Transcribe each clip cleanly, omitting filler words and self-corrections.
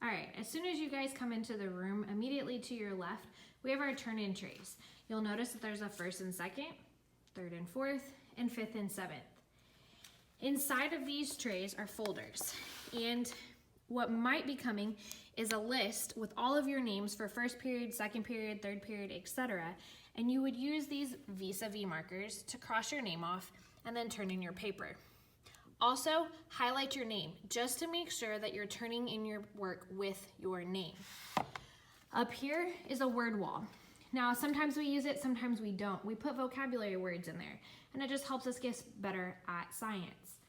All right, as soon as you guys come into the room, immediately to your left, we have our turn-in trays. You'll notice that there's a first and second, third and fourth, and fifth and seventh. Inside of these trays are folders, and what might be coming is a list with all of your names for first period, second period, third period, etc. And you would use these vis-a-vis markers to cross your name off and then turn in your paper. Also, highlight your name just to make sure that you're turning in your work with your name. Up here is a word wall. Now, sometimes we use it, sometimes we don't. We put vocabulary words in there, and it just helps us get better at science.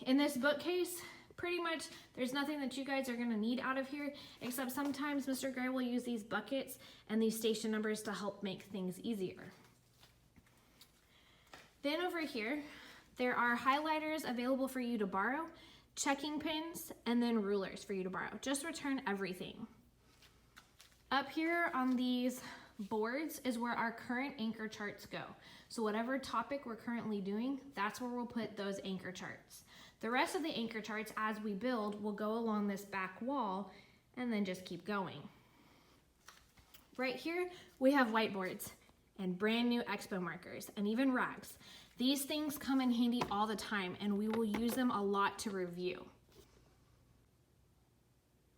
In this bookcase, pretty much there's nothing that you guys are gonna need out of here, except sometimes Mr. Gray will use these buckets and these station numbers to help make things easier. Then over here, there are highlighters available for you to borrow, checking pins, and then rulers for you to borrow. Just return everything. Up here on these boards is where our current anchor charts go. So whatever topic we're currently doing, that's where we'll put those anchor charts. The rest of the anchor charts as we build will go along this back wall and then just keep going. Right here, we have whiteboards and brand new expo markers and even rags. These things come in handy all the time, and we will use them a lot to review.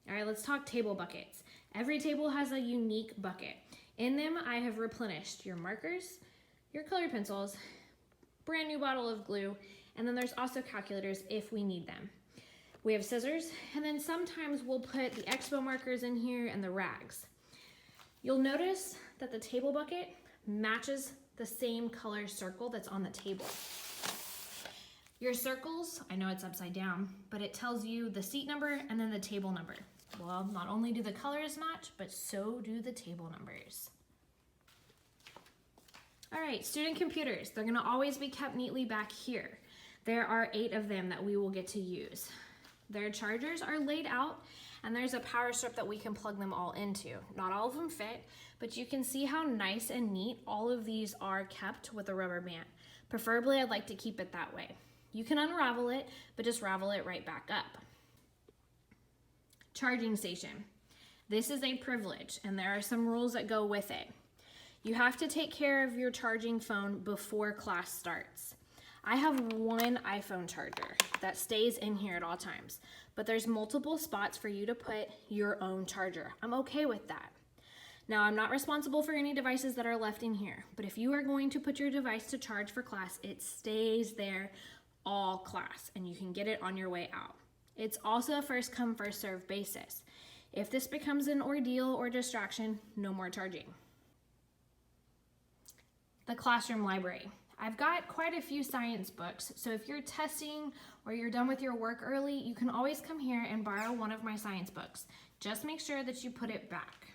All right, let's talk table buckets. Every table has a unique bucket. In them, I have replenished your markers, your colored pencils, brand new bottle of glue, and then there's also calculators if we need them. We have scissors, and then sometimes we'll put the expo markers in here and the rags. You'll notice that the table bucket matches the same color circle that's on the table. Your circles, I know it's upside down, but it tells you the seat number and then the table number. Well, not only do the colors match, but so do the table numbers. All right, student computers, they're gonna always be kept neatly back here. There are 8 of them that we will get to use. Their chargers are laid out, and there's a power strip that we can plug them all into. Not all of them fit, but you can see how nice and neat all of these are kept with a rubber band. Preferably, I'd like to keep it that way. You can unravel it, but just ravel it right back up. Charging station. This is a privilege, and there are some rules that go with it. You have to take care of your charging phone before class starts. I have one iPhone charger that stays in here at all times, but there's multiple spots for you to put your own charger. I'm okay with that. Now, I'm not responsible for any devices that are left in here, but if you are going to put your device to charge for class, it stays there all class, and you can get it on your way out. It's also a first come, first serve basis. If this becomes an ordeal or distraction, no more charging. The classroom library. I've got quite a few science books, so if you're testing or you're done with your work early, you can always come here and borrow one of my science books. Just make sure that you put it back.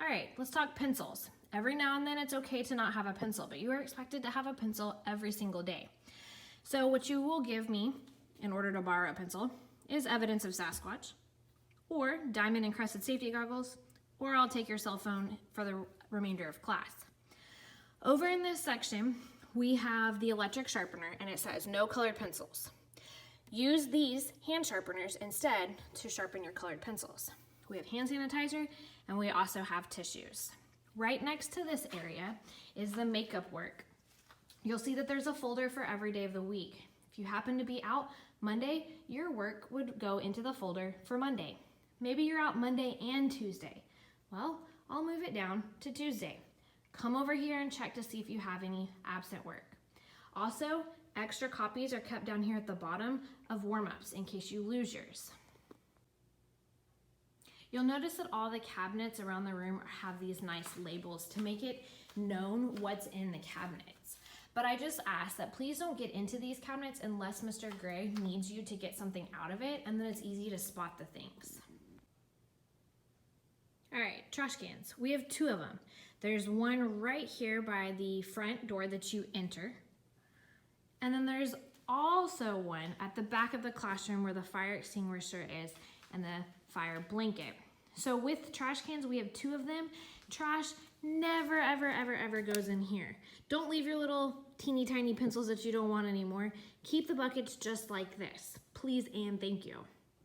All right, let's talk pencils. Every now and then it's okay to not have a pencil, but you are expected to have a pencil every single day. So what you will give me in order to borrow a pencil is evidence of Sasquatch, or diamond encrusted safety goggles, or I'll take your cell phone for the remainder of class. Over in this section, we have the electric sharpener, and it says no colored pencils. Use these hand sharpeners instead to sharpen your colored pencils. We have hand sanitizer, and we also have tissues. Right next to this area is the makeup work. You'll see that there's a folder for every day of the week. If you happen to be out Monday, your work would go into the folder for Monday. Maybe you're out Monday and Tuesday. Well, I'll move it down to Tuesday. Come over here and check to see if you have any absent work. Also, extra copies are kept down here at the bottom of warm-ups in case you lose yours. You'll notice that all the cabinets around the room have these nice labels to make it known what's in the cabinets. But I just ask that please don't get into these cabinets unless Mr. Gray needs you to get something out of it, and then it's easy to spot the things. All right, trash cans. We have 2 of them. There's one right here by the front door that you enter. And then there's also one at the back of the classroom where the fire extinguisher is and the fire blanket. So with trash cans, we have 2 of them. Trash never, ever, ever, ever goes in here. Don't leave your little teeny tiny pencils that you don't want anymore, keep the buckets just like this. Please and thank you.